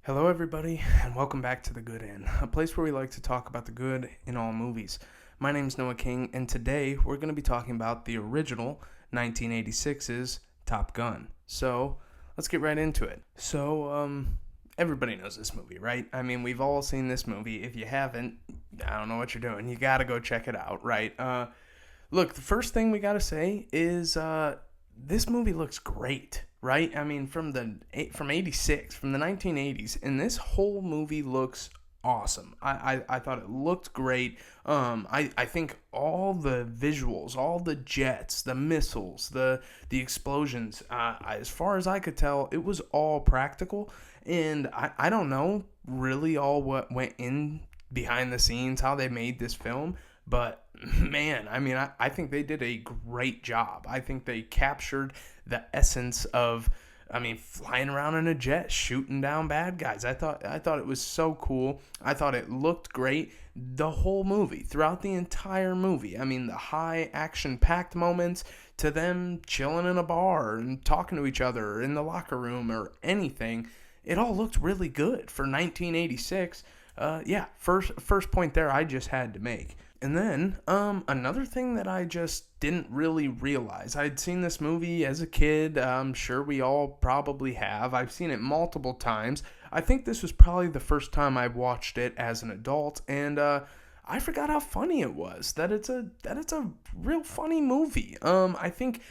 Hello, everybody, and welcome back to The Good Inn, a place where we like to talk about the good in all movies. My name's Noah King, and today we're going to be talking about the original 1986's Top Gun. So, let's get right into it. Everybody knows this movie, right? I mean, we've all seen this movie. If you haven't, I don't know what you're doing. You gotta go check it out, right? Look, the first thing we gotta say is this movie looks great, right? I mean, from '86, from the 1980s, and this whole movie looks awesome. I thought it looked great. I think all the visuals, all the jets, the missiles, the explosions, as far as I could tell, it was all practical. And I don't know really all what went in behind the scenes, how they made this film, but man, I mean, I think they did a great job. I think they captured the essence of, I mean, flying around in a jet, shooting down bad guys. I thought it was so cool. I thought it looked great. The whole movie, throughout the entire movie. I mean, the high action-packed moments to them chilling in a bar and talking to each other in the locker room or anything. It all looked really good for 1986. First point there I just had to make. And then, another thing that I just didn't really realize. I'd seen this movie as a kid. I'm sure we all probably have. I've seen it multiple times. I think this was probably the first time I watched it as an adult, and I forgot how funny it was. That it's a real funny movie. I think,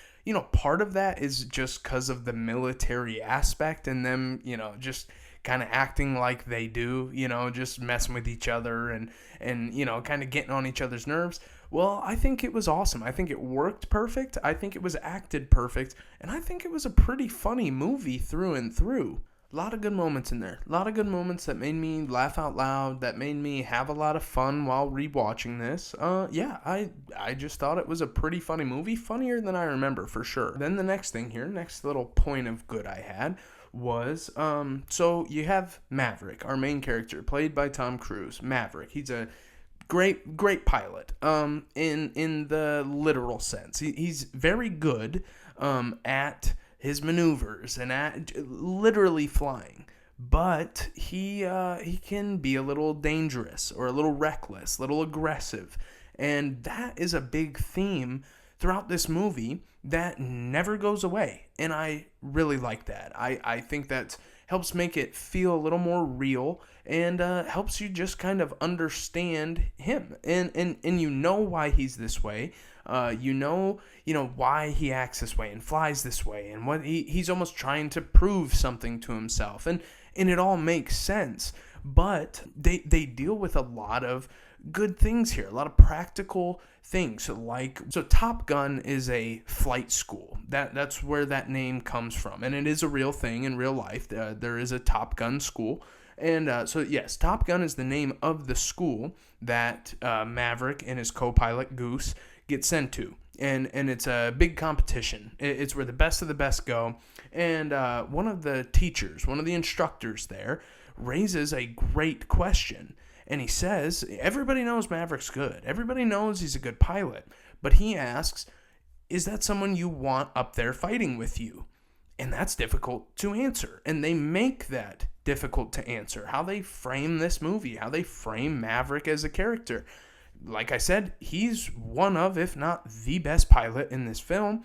part of that is just because of the military aspect and them, just kind of acting like they do, just messing with each other and kind of getting on each other's nerves. Well, I think it was awesome. I think it worked perfect. I think it was acted perfect. And I think it was a pretty funny movie through and through. A lot of good moments in there. A lot of good moments that made me laugh out loud, that made me have a lot of fun while rewatching this. I just thought it was a pretty funny movie. Funnier than I remember, for sure. Then the next thing here, next little point of good I had was, so you have Maverick, our main character, played by Tom Cruise. Maverick, he's a great pilot, in the literal sense. He's very good, at his maneuvers and at literally flying. But he can be a little dangerous or a little reckless, a little aggressive. And that is a big theme throughout this movie that never goes away. And I really like that. I think that helps make it feel a little more real and helps you just kind of understand him. And you know why he's this way. You know why he acts this way and flies this way and what he's almost trying to prove something to himself. And it all makes sense. But they deal with a lot of good things here, a lot of practical things. So Top Gun is a flight school. That's where that name comes from, and it is a real thing in real life. There is a Top Gun school, and so yes, Top Gun is the name of the school that Maverick and his co-pilot Goose get sent to. And it's a big competition. It's where the best of the best go. And one of the teachers, one of the instructors there, raises a great question. And he says, everybody knows Maverick's good. Everybody knows he's a good pilot. But he asks, is that someone you want up there fighting with you? And that's difficult to answer. And they make that difficult to answer. How they frame this movie, how they frame Maverick as a character. Like I said, he's one of, if not the best pilot in this film.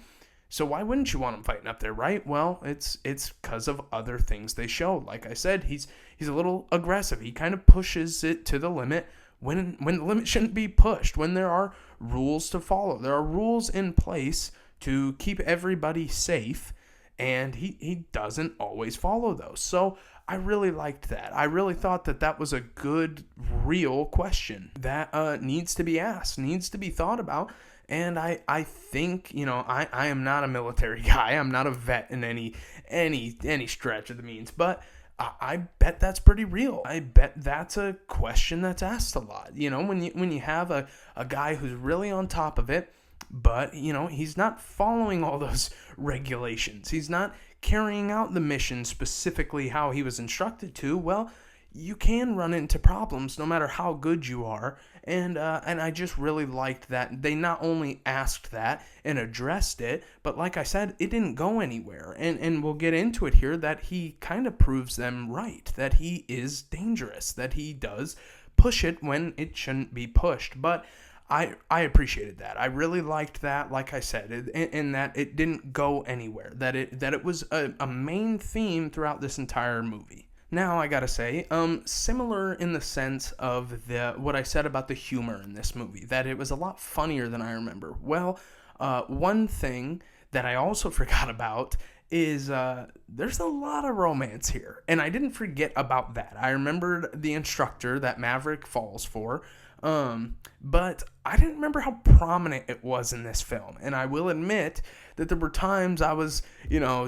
So why wouldn't you want him fighting up there, right? Well, it's because of other things they show. Like I said, he's a little aggressive. He kind of pushes it to the limit when the limit shouldn't be pushed, when there are rules to follow. There are rules in place to keep everybody safe, and he doesn't always follow those. So I really liked that. I really thought that was a good, real question that needs to be asked, needs to be thought about. And I think, I am not a military guy. I'm not a vet in any stretch of the means, but I bet that's pretty real. I bet that's a question that's asked a lot. When you have a guy who's really on top of it, but, he's not following all those regulations. He's not carrying out the mission specifically how he was instructed to. Well, you can run into problems no matter how good you are. And I just really liked that they not only asked that and addressed it, but like I said, it didn't go anywhere. And we'll get into it here that he kind of proves them right, that he is dangerous, that he does push it when it shouldn't be pushed. But I appreciated that. I really liked that, like I said, in that it didn't go anywhere, that it was a main theme throughout this entire movie. Now I gotta say, similar in the sense of what I said about the humor in this movie, that it was a lot funnier than I remember. Well, one thing that I also forgot about is there's a lot of romance here, and I didn't forget about that. I remembered the instructor that Maverick falls for, but I didn't remember how prominent it was in this film. And I will admit that there were times I was,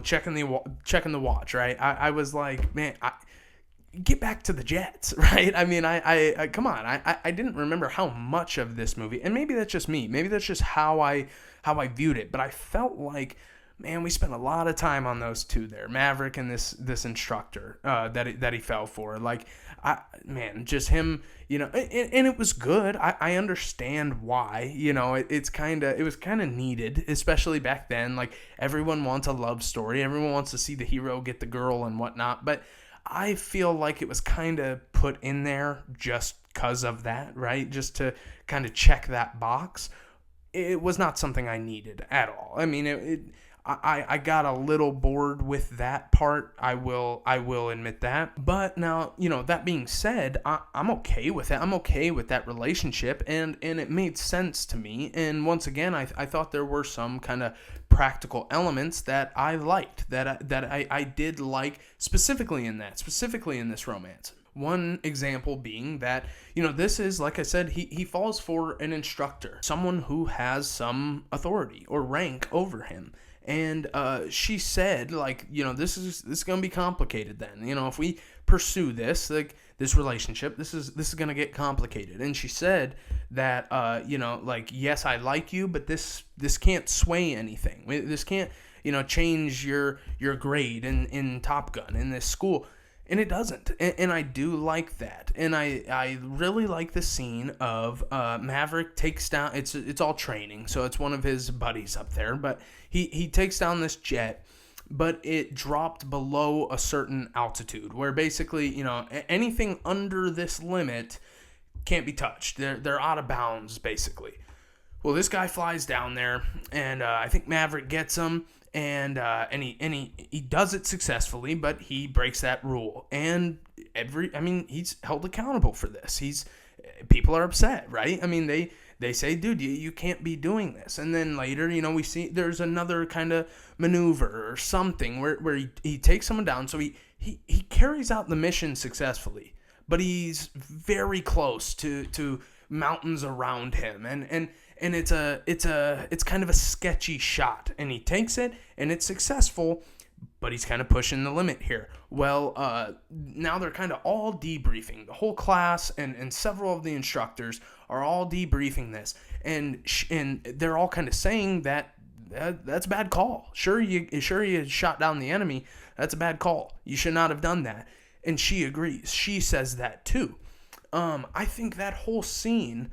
checking the watch, right? I was like, man, get back to the Jets, right? I mean, I come on, I didn't remember how much of this movie, and maybe that's just me, maybe that's just how I viewed it, but I felt like, man, we spent a lot of time on those two there, Maverick and this instructor that he fell for. Like, just him, and it was good. I understand why, it was kind of needed, especially back then. Like, everyone wants a love story, everyone wants to see the hero get the girl and whatnot, but I feel like it was kind of put in there just because of that, right? Just to kind of check that box. It was not something I needed at all. I mean, I got a little bored with that part. I will admit that. But now, that being said, I'm okay with it. I'm okay with that relationship, and it made sense to me. And once again, I thought there were some kind of practical elements that I liked, that I did like specifically in this romance. One example being that, this is, like I said, he falls for an instructor, someone who has some authority or rank over him. And she said, like, this is going to be complicated then. If we pursue this, like, this relationship, this is going to get complicated. And she said that, like, yes, I like you, but this can't sway anything. This can't, change your grade in Top Gun in this school. And it doesn't. And I do like that. And I really like the scene of Maverick takes down, it's all training, so it's one of his buddies up there, but he takes down this jet, but it dropped below a certain altitude, where basically, anything under this limit can't be touched. They're out of bounds, basically. Well, this guy flies down there, and I think Maverick gets him, and he does it successfully, but he breaks that rule, and he's held accountable for this. People are upset, right? I mean, they say, dude, you can't be doing this. And then later, we see there's another kind of maneuver or something where he takes someone down, so he carries out the mission successfully, but he's very close to mountains around him, and it's kind of a sketchy shot, and he takes it, and it's successful, but he's kind of pushing the limit here. Well, now they're kind of all debriefing. The whole class and several of the instructors are all debriefing this, and they're all kind of saying that's a bad call. Sure you shot down the enemy. That's a bad call. You should not have done that. And she agrees. She says that too. I think that whole scene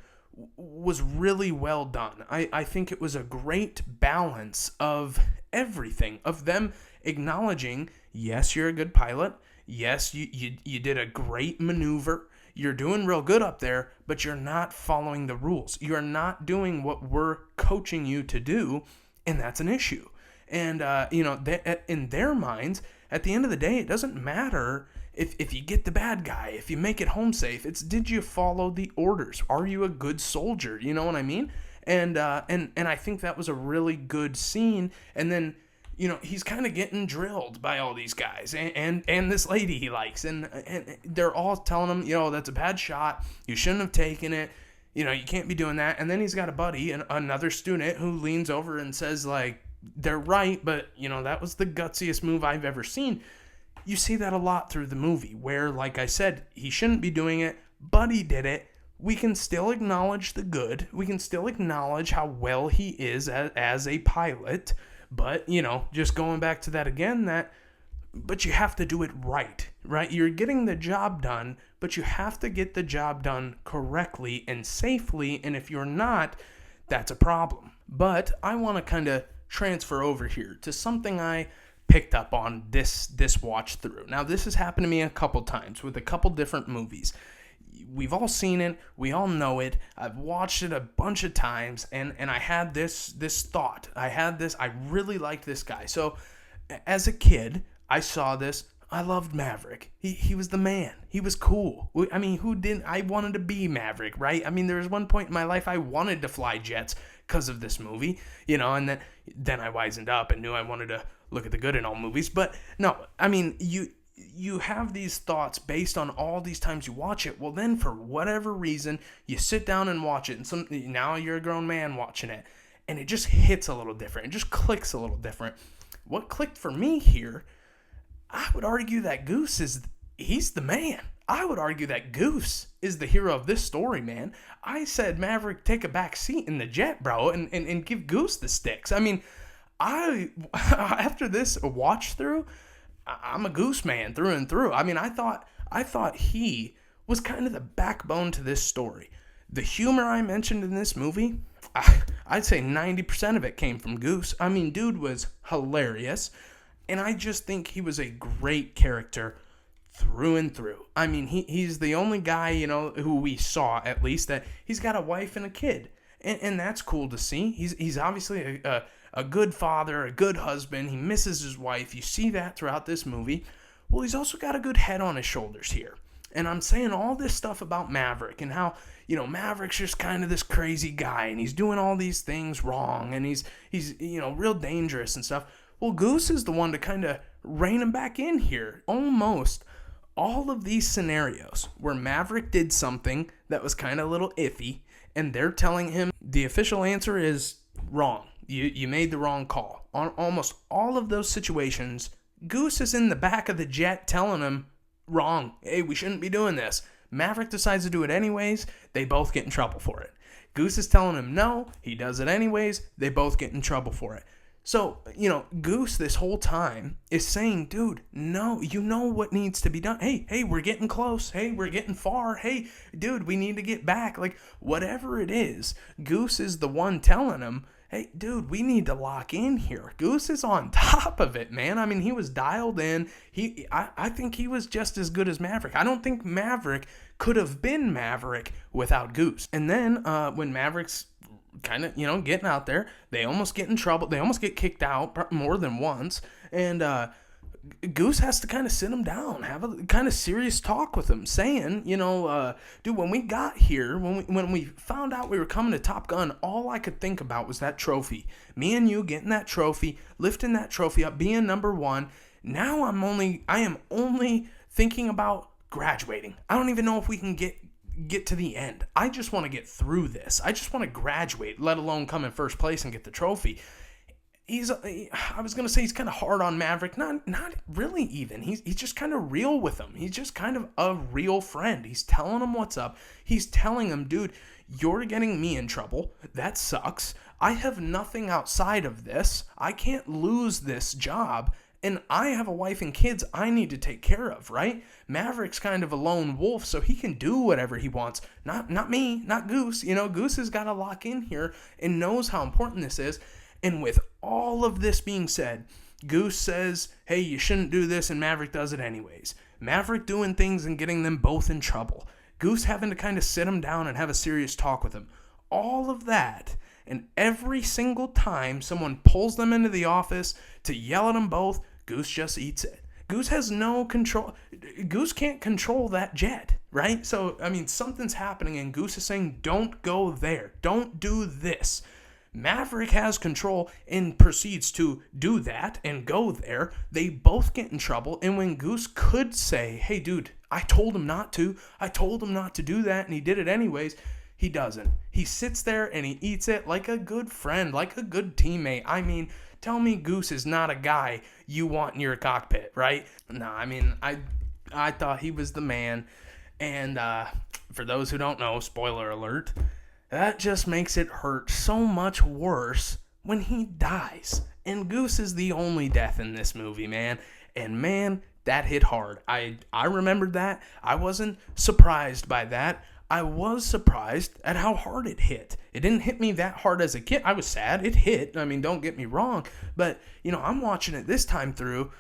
was really well done. I think it was a great balance of everything, of them acknowledging, yes, you're a good pilot, yes, you did a great maneuver, you're doing real good up there, but you're not following the rules. You're not doing what we're coaching you to do, and that's an issue. And in their minds, at the end of the day, it doesn't matter if you get the bad guy, if you make it home safe. It's, did you follow the orders? Are you a good soldier? You know what I mean? And I think that was a really good scene. And then, he's kind of getting drilled by all these guys and this lady he likes. And they're all telling him, that's a bad shot. You shouldn't have taken it. You can't be doing that. And then he's got a buddy, another student, who leans over and says, like, they're right, but, that was the gutsiest move I've ever seen. You see that a lot through the movie, where, like I said, he shouldn't be doing it, but he did it. We can still acknowledge the good. We can still acknowledge how well he is as a pilot. But, just going back to that again, but you have to do it right, right? You're getting the job done, but you have to get the job done correctly and safely, and if you're not, that's a problem. But I want to kind of transfer over here to something I picked up on this watch through. Now, this has happened to me a couple times with a couple different movies. We've all seen it. We all know it. I've watched it a bunch of times, and I had this thought. I really liked this guy. So, as a kid, I saw this. I loved Maverick. He was the man. He was cool. I mean, who didn't? I wanted to be Maverick, right? I mean, there was one point in my life I wanted to fly jets because of this movie, and then I wisened up and knew I wanted to look at the good in all movies. But no, I mean, you have these thoughts based on all these times you watch it. Well, then for whatever reason, you sit down and watch it, and now you're a grown man watching it, and it just hits a little different. It just clicks a little different. What clicked for me here, I would argue that he's the man. I would argue that Goose is the hero of this story, man. I said Maverick take a back seat in the jet, bro, and give Goose the sticks. I mean, after this watch through, I'm a Goose man through and through. I mean, I thought he was kind of the backbone to this story. The humor I mentioned in this movie, I'd say 90% of it came from Goose. I mean, dude was hilarious, and I just think he was a great character through and through. I mean, he's the only guy, who we saw, at least, that he's got a wife and a kid, and that's cool to see. He's obviously a good father, a good husband. He misses his wife. You see that throughout this movie. Well, he's also got a good head on his shoulders here. And I'm saying all this stuff about Maverick and how, Maverick's just kind of this crazy guy and he's doing all these things wrong and he's real dangerous and stuff. Well, Goose is the one to kind of rein him back in here. Almost all of these scenarios where Maverick did something that was kind of a little iffy and they're telling him the official answer is wrong. You made the wrong call. On almost all of those situations, Goose is in the back of the jet telling him, wrong. Hey, we shouldn't be doing this. Maverick decides to do it anyways. They both get in trouble for it. Goose is telling him no. He does it anyways. They both get in trouble for it. So, Goose this whole time is saying, dude, no, you know what needs to be done. Hey, we're getting close. Hey, we're getting far. Hey, dude, we need to get back. Like, whatever it is, Goose is the one telling him, hey, dude, we need to lock in here. Goose is on top of it, man. I mean, he was dialed in. I think he was just as good as Maverick. I don't think Maverick could have been Maverick without Goose. And then when Maverick's kind of, getting out there, they almost get in trouble. They almost get kicked out more than once. And Goose has to kind of sit him down, have a kind of serious talk with him, saying, dude, when we got here, when we found out we were coming to Top Gun, all I could think about was that trophy. Me and you getting that trophy, lifting that trophy up, being number one. Now I am only thinking about graduating. I don't even know if we can get to the end. I just want to get through this. I just want to graduate, let alone come in first place and get the trophy. I was going to say he's kind of hard on Maverick. Not really even. He's just kind of real with him. He's just kind of a real friend. He's telling him what's up. He's telling him, dude, you're getting me in trouble. That sucks. I have nothing outside of this. I can't lose this job. And I have a wife and kids I need to take care of, right? Maverick's kind of a lone wolf, so he can do whatever he wants. Not me, not Goose. Goose has got to lock in here and knows how important this is. And with all of this being said, Goose says, hey, you shouldn't do this, and Maverick does it anyways. Maverick doing things and getting them both in trouble. Goose having to kind of sit him down and have a serious talk with him. All of that, and every single time someone pulls them into the office to yell at them both, Goose just eats it. Goose has no control. Goose can't control that jet, right? So, I mean, something's happening, and Goose is saying, don't go there. Don't do this. Maverick has control and proceeds to do that and go there. They both get in trouble. And when Goose could say, hey, dude, I told him not to. I told him not to do that, and he did it anyways. He doesn't. He sits there and he eats it like a good friend, like a good teammate. I mean, tell me Goose is not a guy you want in your cockpit, right? No, I mean, I thought he was the man. And for those who don't know, spoiler alert, that just makes it hurt so much worse when he dies. And Goose is the only death in this movie, man. And man, that hit hard. I remembered that. I wasn't surprised by that. I was surprised at how hard it hit. It didn't hit me that hard as a kid. I was sad. It hit. I mean, don't get me wrong. But, I'm watching it this time through,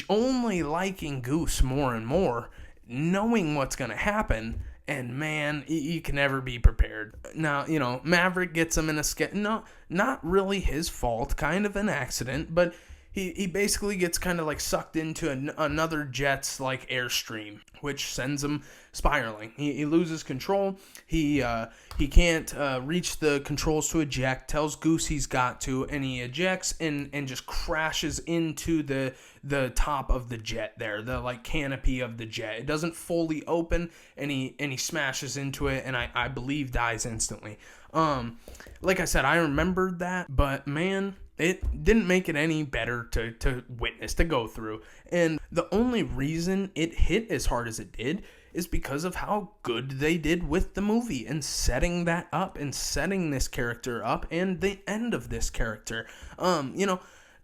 only liking Goose more and more, knowing what's going to happen. And, man, you can never be prepared. Now, Maverick gets him in a sketch. No, not really his fault. Kind of an accident. But he basically gets kind of like sucked into another jet's like airstream, which sends him spiraling. He loses control. He can't reach the controls to eject. Tells Goose he's got to, and he ejects and just crashes into the top of the jet there, the like canopy of the jet. It doesn't fully open, and he smashes into it, and I believe dies instantly. Like I said, I remembered that, but man, it didn't make it any better to witness, to go through. And the only reason it hit as hard as it did is because of how good they did with the movie and setting that up and setting this character up and the end of this character.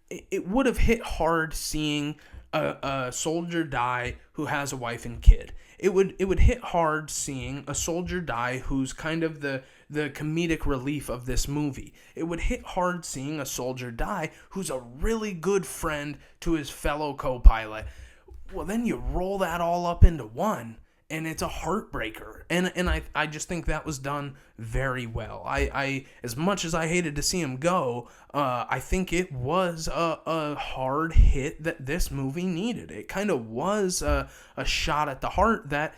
It would have hit hard seeing a soldier die who has a wife and kid. It would hit hard seeing a soldier die who's kind of the comedic relief of this movie. It would hit hard seeing a soldier die who's a really good friend to his fellow co-pilot. Well, then you roll that all up into one, and it's a heartbreaker. And I just think that was done very well. I as much as I hated to see him go, I think it was a hard hit that this movie needed. It kind of was a shot at the heart that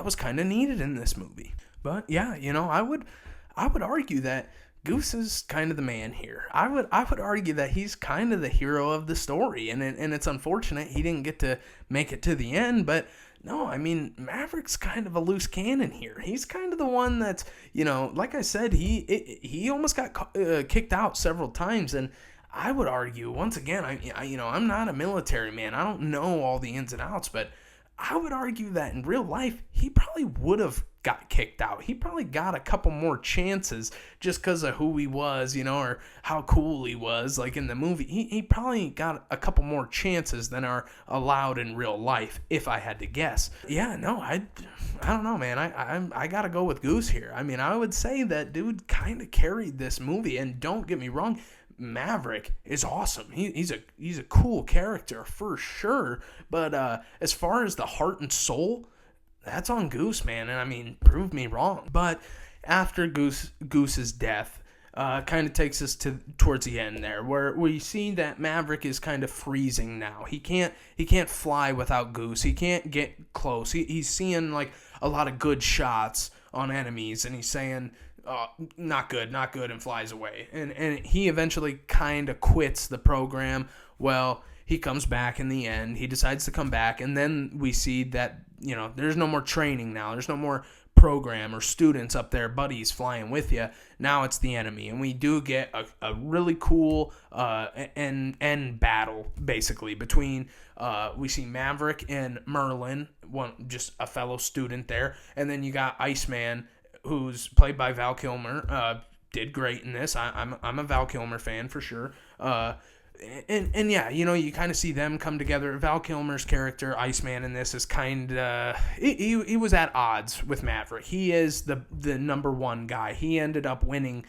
was kind of needed in this movie. But yeah, I would argue that Goose is kind of the man here. I would argue that he's kind of the hero of the story, and it's unfortunate he didn't get to make it to the end, but no, I mean, Maverick's kind of a loose cannon here. He's kind of the one that's, like I said, he almost got kicked out several times, and I would argue, once again, I'm not a military man. I don't know all the ins and outs, but I would argue that in real life, he probably would have got kicked out. He probably got a couple more chances just because of who he was, or how cool he was. Like in the movie, he probably got a couple more chances than are allowed in real life, if I had to guess. Yeah, no, I don't know, man. I gotta go with Goose here. I mean, I would say that dude kind of carried this movie, and don't get me wrong, Maverick is awesome. He's a cool character for sure. But as far as the heart and soul, that's on Goose, man. And I mean, prove me wrong. But after Goose's death, kind of takes us towards the end there, where we see that Maverick is kind of freezing now. He can't fly without Goose. He can't get close. He's seeing like a lot of good shots on enemies, and he's saying, not good, and flies away. And he eventually kind of quits the program. Well, he comes back in the end. He decides to come back, and then we see that, there's no more training now. There's no more program or students up there, buddies flying with you. Now it's the enemy, and we do get a really cool end battle, basically, between, we see Maverick and Merlin, just a fellow student there, and then you got Iceman, who's played by Val Kilmer, did great in this. I'm a Val Kilmer fan for sure. And yeah, you kind of see them come together. Val Kilmer's character, Iceman, in this is kind of he was at odds with Maverick. He is the number one guy. He ended up winning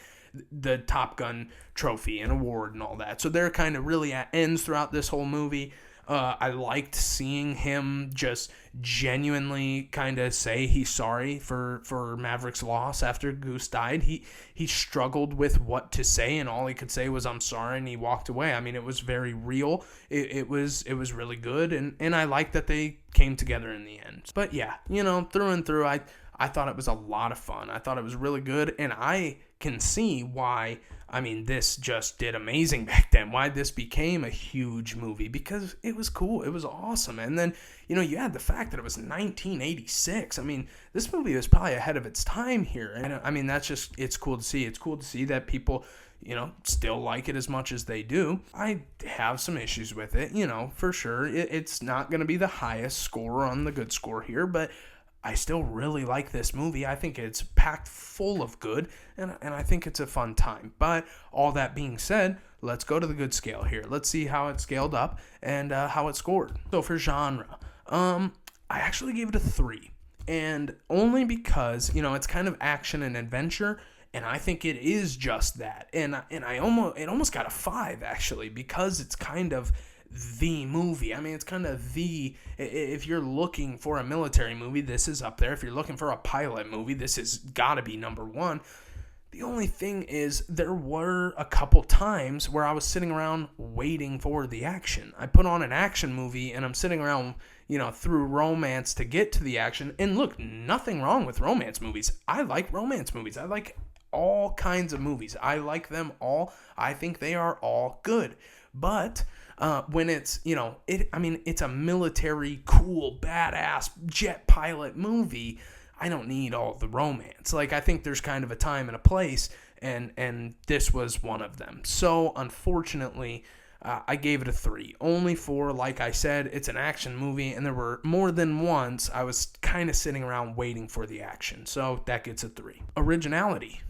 the Top Gun trophy and award and all that. So they're kind of really at ends throughout this whole movie. I liked seeing him just genuinely kind of say he's sorry for Maverick's loss after Goose died. He struggled with what to say, and all he could say was, "I'm sorry," and he walked away. I mean, it was very real. It was really good, and I liked that they came together in the end. But yeah, through and through, I thought it was a lot of fun. I thought it was really good, and I can see why, this just did amazing back then, why this became a huge movie, because it was cool. It was awesome. And then, you had the fact that it was 1986. This movie was probably ahead of its time here. And that's just, it's cool to see. It's cool to see that people, still like it as much as they do. I have some issues with it, for sure. It's not going to be the highest score on the good score here, but I still really like this movie. I think it's packed full of good, and I think it's a fun time. But all that being said, let's go to the good scale here. Let's see how it scaled up and how it scored. So for genre, I actually gave it a 3. And only because, it's kind of action and adventure, and I think it is just that. And it almost got a 5, actually, because it's kind of the movie. I mean, it's kind of if you're looking for a military movie, this is up there. If you're looking for a pilot movie, this has got to be number 1. The only thing is, there were a couple times where I was sitting around waiting for the action. I put on an action movie, and I'm sitting around, through romance to get to the action. And look, nothing wrong with romance movies. I like romance movies. I like all kinds of movies. I like them all. I think they are all good. But when it's, it's a military, cool, badass jet pilot movie, I don't need all the romance. Like, I think there's kind of a time and a place, and this was one of them. So, unfortunately, I gave it a 3. Only for, like I said, it's an action movie, and there were more than once I was kind of sitting around waiting for the action. So, that gets a 3. Originality,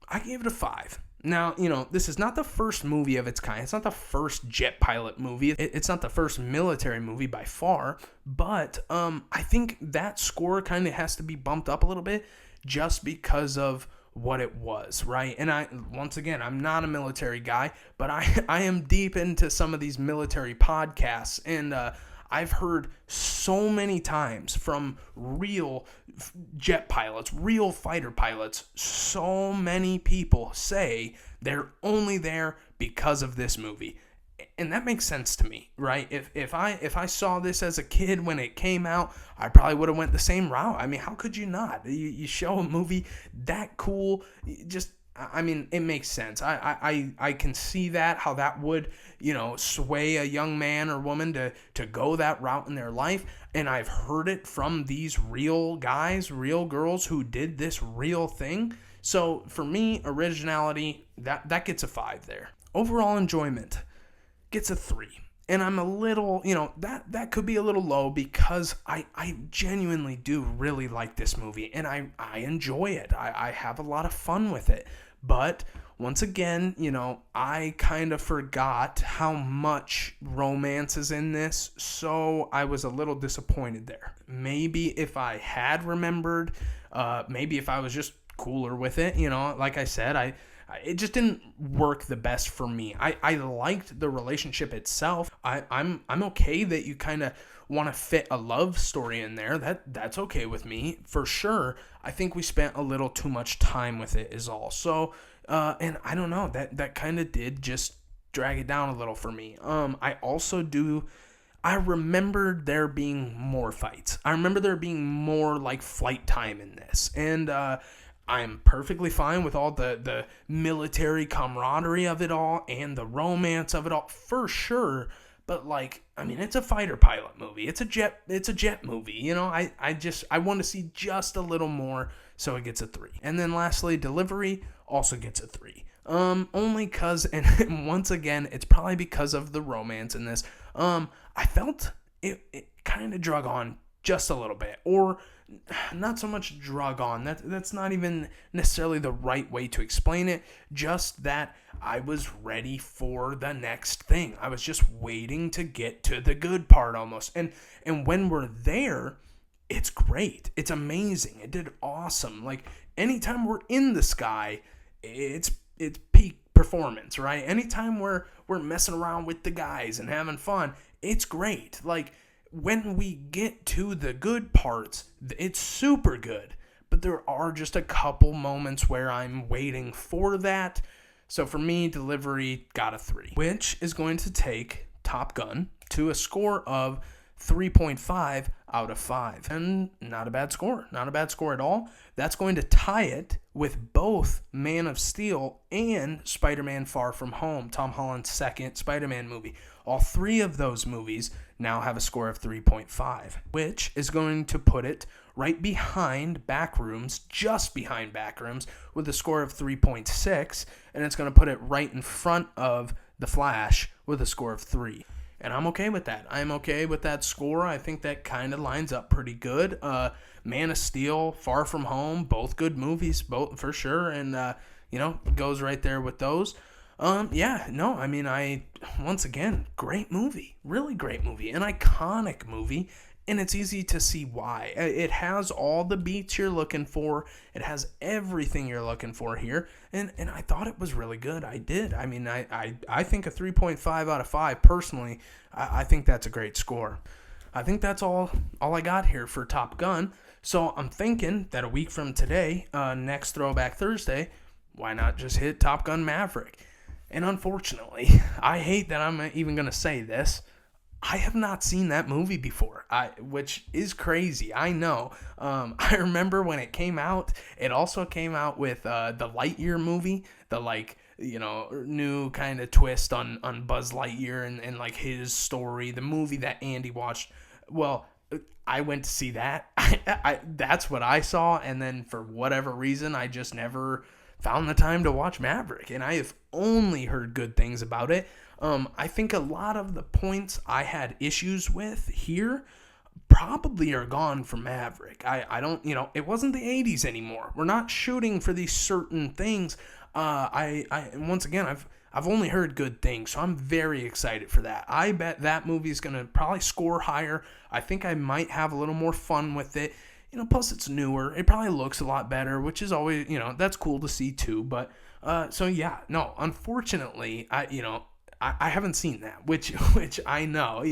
I gave it a 5. Now, this is not the first movie of its kind. It's not the first jet pilot movie. It's not the first military movie by far. But I think that score kind of has to be bumped up a little bit just because of what it was, right? And once again, I'm not a military guy, but I am deep into some of these military podcasts, and I've heard so many times from real jet pilots, real fighter pilots, so many people say they're only there because of this movie. And that makes sense to me, right? If I saw this as a kid when it came out, I probably would have went the same route. I mean, how could you not? You show a movie that cool, it makes sense. I can see that, how that would, sway a young man or woman to go that route in their life. And I've heard it from these real guys, real girls who did this real thing. So for me, originality, that gets a 5 there. Overall enjoyment gets a 3. And I'm a little, that could be a little low because I genuinely do really like this movie, and I enjoy it. I have a lot of fun with it. But once again, I kind of forgot how much romance is in this, so I was a little disappointed there. Maybe if I had remembered, maybe if I was just cooler with it, like I said, it just didn't work the best for me. I liked the relationship itself. I'm okay that you kind of want to fit a love story in there. That's okay with me for sure. I think we spent a little too much time with it is all. So and I don't know, that kind of did just drag it down a little for me. I remembered there being more fights. I remember there being more like flight time in this, and I'm perfectly fine with all the military camaraderie of it all and the romance of it all for sure. But it's a fighter pilot movie. It's a jet movie. I want to see just a little more, so it gets a 3. And then lastly, delivery also gets a 3. Only cause, and once again, it's probably because of the romance in this. I felt it kind of drug on just a little bit, or not so much drug on. That's not even necessarily the right way to explain it. Just that I was ready for the next thing. I was just waiting to get to the good part almost. And when we're there, it's great. It's amazing. It did awesome. Like anytime we're in the sky, it's peak performance, right? Anytime we're messing around with the guys and having fun, it's great. Like when we get to the good parts, it's super good. But there are just a couple moments where I'm waiting for that. So for me, delivery got a 3, which is going to take Top Gun to a score of 3.5 out of 5. And not a bad score. Not a bad score at all. That's going to tie it with both Man of Steel and Spider-Man Far From Home, Tom Holland's second Spider-Man movie. All 3 of those movies now have a score of 3.5, which is going to put it right behind Backrooms, just behind Backrooms, with a score of 3.6, and it's going to put it right in front of The Flash with a score of 3. And I'm okay with that. I'm okay with that score. I think that kind of lines up pretty good. Man of Steel, Far From Home, both good movies, both for sure. And, it goes right there with those. Yeah, no, I mean, once again, great movie, really great movie, an iconic movie, and it's easy to see why. It has all the beats you're looking for, it has everything you're looking for here, and I thought it was really good. I did. I mean, I think a 3.5 out of 5, personally, I think that's a great score. I think that's all I got here for Top Gun. So I'm thinking that a week from today, next Throwback Thursday, why not just hit Top Gun Maverick? And unfortunately, I hate that I'm even going to say this. I have not seen that movie before, which is crazy. I know. I remember when it came out. It also came out with the Lightyear movie, the new kind of twist on Buzz Lightyear and like his story, the movie that Andy watched. Well, I went to see that. That's what I saw, and then for whatever reason, I just never found the time to watch Maverick, and I have only heard good things about it. I think a lot of the points I had issues with here probably are gone from Maverick. I don't, it wasn't the 80s anymore. We're not shooting for these certain things. Once again, I've only heard good things, so I'm very excited for that. I bet that movie is going to probably score higher. I think I might have a little more fun with it. Plus it's newer. It probably looks a lot better, which is always, that's cool to see too. But, so yeah, no, unfortunately, I haven't seen that, which I know,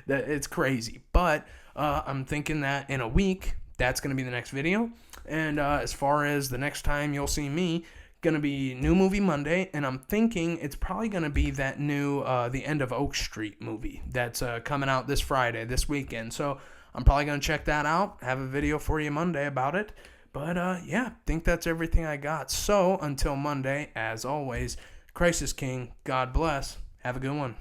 it's crazy. But, I'm thinking that in a week, that's going to be the next video. And, as far as the next time you'll see me, going to be New Movie Monday, and I'm thinking it's probably going to be that new The End of Oak Street movie that's coming out this Friday, this weekend. So I'm probably going to check that out, have a video for you Monday about it. But yeah, think that's everything I got. So until Monday, as always, Christ is King, God bless, have a good one.